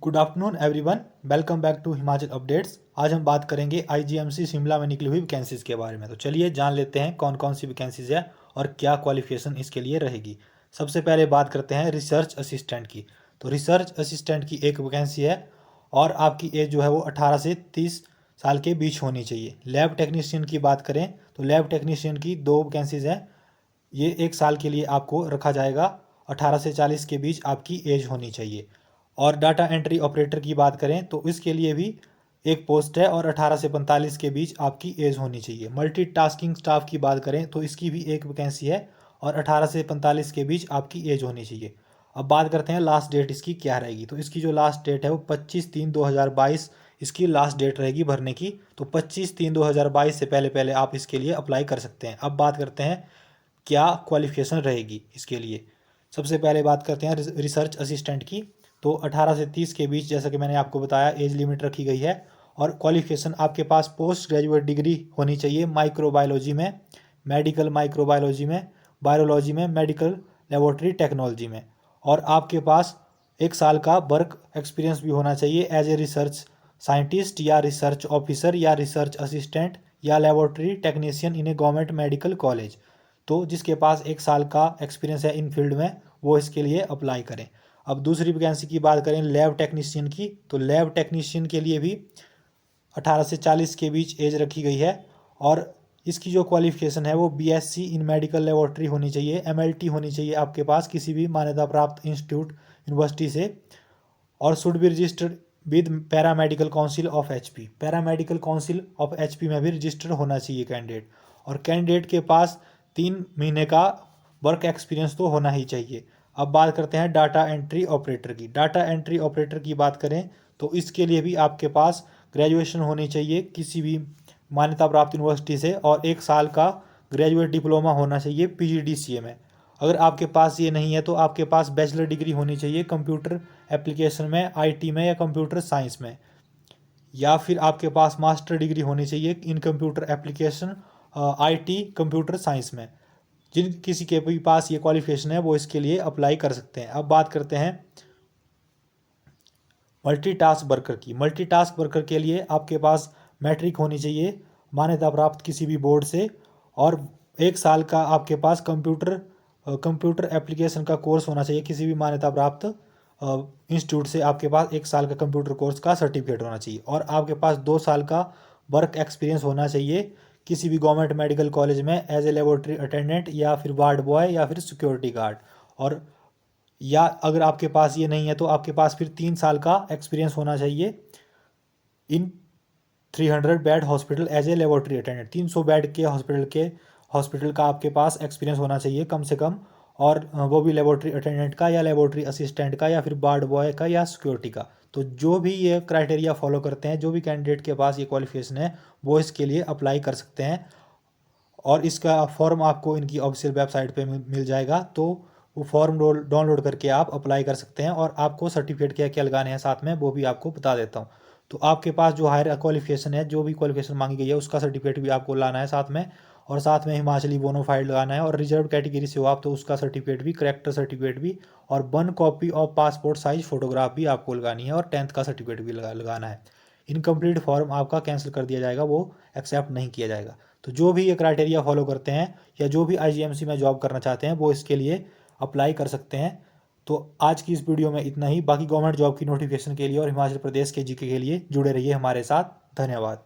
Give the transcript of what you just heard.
Good afternoon everyone, welcome back to Himachal updates. आज हम बात करेंगे आईजीएमसी शिमला में निकली हुई वैकेंसीज़ के बारे में। तो चलिए जान लेते हैं कौन कौन सी वैकेंसीज़ है और क्या क्वालिफिकेशन इसके लिए रहेगी। सबसे पहले बात करते हैं रिसर्च असिस्टेंट की। तो रिसर्च असिस्टेंट की एक वैकेंसी है और आपकी एज जो है वो 18 से 30 साल के बीच होनी चाहिए। लैब टेक्नीशियन की बात करें तो लैब टेक्नीशियन की 2 वैकेंसीज़ हैं। ये 1 साल के लिए आपको रखा जाएगा। 18 से 40 के बीच आपकी एज होनी चाहिए। और डाटा एंट्री ऑपरेटर की बात करें तो इसके लिए भी एक पोस्ट है और 18 से 45 के बीच आपकी एज होनी चाहिए। मल्टीटास्किंग स्टाफ की बात करें तो इसकी भी एक वैकेंसी है और 18 से 45 के बीच आपकी एज होनी चाहिए। अब बात करते हैं लास्ट डेट इसकी क्या रहेगी। तो इसकी जो लास्ट डेट है वो 25/3/2022 इसकी लास्ट डेट रहेगी भरने की। तो 25/3/2022 से पहले पहले आप इसके लिए अप्लाई कर सकते हैं। अब बात करते हैं क्या क्वालिफिकेशन रहेगी इसके लिए। सबसे पहले बात करते हैं रिसर्च असिस्टेंट की। तो 18 से 30 के बीच जैसा कि मैंने आपको बताया एज लिमिट रखी गई है। और क्वालिफिकेशन आपके पास पोस्ट ग्रेजुएट डिग्री होनी चाहिए माइक्रोबायोलॉजी में, मेडिकल माइक्रोबायोलॉजी में, बायोलॉजी में, मेडिकल लेबोरेटरी टेक्नोलॉजी में। और आपके पास 1 साल का वर्क एक्सपीरियंस भी होना चाहिए एज ए रिसर्च साइंटिस्ट या रिसर्च ऑफिसर या रिसर्च असिस्टेंट या लेबोरेटरी टेक्नीशियन इन ए गवर्नमेंट मेडिकल कॉलेज। तो जिसके पास 1 साल का एक्सपीरियंस है इन फील्ड में वो इसके लिए अप्लाई करें। अब दूसरी वैकेंसी की बात करें लैब टेक्नीशियन की। तो लैब टेक्नीशियन के लिए भी 18 से 40 के बीच एज रखी गई है और इसकी जो क्वालिफिकेशन है वो बीएससी इन मेडिकल लेबोरेटरी होनी चाहिए, एमएलटी होनी चाहिए आपके पास किसी भी मान्यता प्राप्त इंस्टीट्यूट यूनिवर्सिटी से, और should be registered with paramedical council of HP. Paramedical council of HP में भी रजिस्टर्ड होना चाहिए कैंडिडेट। और कैंडिडेट के पास 3 महीने का वर्क एक्सपीरियंस तो होना ही चाहिए। अब बात करते हैं डाटा एंट्री ऑपरेटर की। डाटा एंट्री ऑपरेटर की बात करें तो इसके लिए भी आपके पास ग्रेजुएशन होनी चाहिए किसी भी मान्यता प्राप्त यूनिवर्सिटी से और 1 साल का ग्रेजुएट डिप्लोमा होना चाहिए पीजीडीसीए में। अगर आपके पास ये नहीं है तो आपके पास बैचलर डिग्री होनी चाहिए कंप्यूटर एप्लीकेशन में, आईटी में या कंप्यूटर साइंस में, या फिर आपके पास मास्टर डिग्री होनी चाहिए इन computer application, IT computer science में। जिन किसी के भी पास ये क्वालिफिकेशन है वो इसके लिए अप्लाई कर सकते हैं। अब बात करते हैं मल्टीटास्क वर्कर की। मल्टीटास्क वर्कर के लिए आपके पास मैट्रिक होनी चाहिए मान्यता प्राप्त किसी भी बोर्ड से और 1 साल का आपके पास कंप्यूटर एप्लीकेशन का कोर्स होना चाहिए किसी भी मान्यता प्राप्त इंस्टीट्यूट से। आपके पास 1 साल का कंप्यूटर कोर्स का सर्टिफिकेट होना चाहिए और आपके पास 2 साल का वर्क एक्सपीरियंस होना चाहिए किसी भी गवर्नमेंट मेडिकल कॉलेज में एज ए लेबोरेटरी अटेंडेंट या फिर वार्ड बॉय या फिर सिक्योरिटी गार्ड। और या अगर आपके पास ये नहीं है तो आपके पास फिर 3 साल का एक्सपीरियंस होना चाहिए in 300 bed hospital as a laboratory attendant. 300 bed के हॉस्पिटल का आपके पास एक्सपीरियंस होना चाहिए कम से कम, और वो भी लेबोरेटरी अटेंडेंट का या लेबोरेटरी असिस्टेंट का या फिर वार्ड बॉय का या सिक्योरिटी का। तो जो भी ये क्राइटेरिया फॉलो करते हैं, जो भी कैंडिडेट के पास ये क्वालिफिकेशन है वो इसके लिए अप्लाई कर सकते हैं। और इसका फॉर्म आपको इनकी ऑफिशियल वेबसाइट पे मिल जाएगा। तो वो फॉर्म डाउनलोड करके आप अप्लाई कर सकते हैं और आपको सर्टिफिकेट क्या क्या लगाने हैं साथ में वो भी आपको बता देता हूँ। तो आपके पास जो हायर क्वालिफिकेशन है, जो भी क्वालिफिकेशन मांगी गई है उसका सर्टिफिकेट भी आपको लाना है साथ में, और साथ में हिमाचली बोनोफाइड लगाना है। और रिजर्व कैटेगरी से हो आप तो उसका सर्टिफिकेट भी, करेक्टर सर्टिफिकेट भी, और 1 copy of passport size photograph भी आपको लगानी है और 10th का सर्टिफिकेट भी लगाना है। इनकम्प्लीट फॉर्म आपका कैंसिल कर दिया जाएगा, वो एक्सेप्ट नहीं किया जाएगा। तो जो भी ये क्राइटेरिया फॉलो करते हैं या जो भी आईजीएमसी में जॉब करना चाहते हैं वो इसके लिए अप्लाई कर सकते हैं। तो आज की इस वीडियो में इतना ही। बाकी गवर्नमेंट जॉब की नोटिफिकेशन के लिए और हिमाचल प्रदेश के जीके के लिए जुड़े रहिए हमारे साथ। धन्यवाद।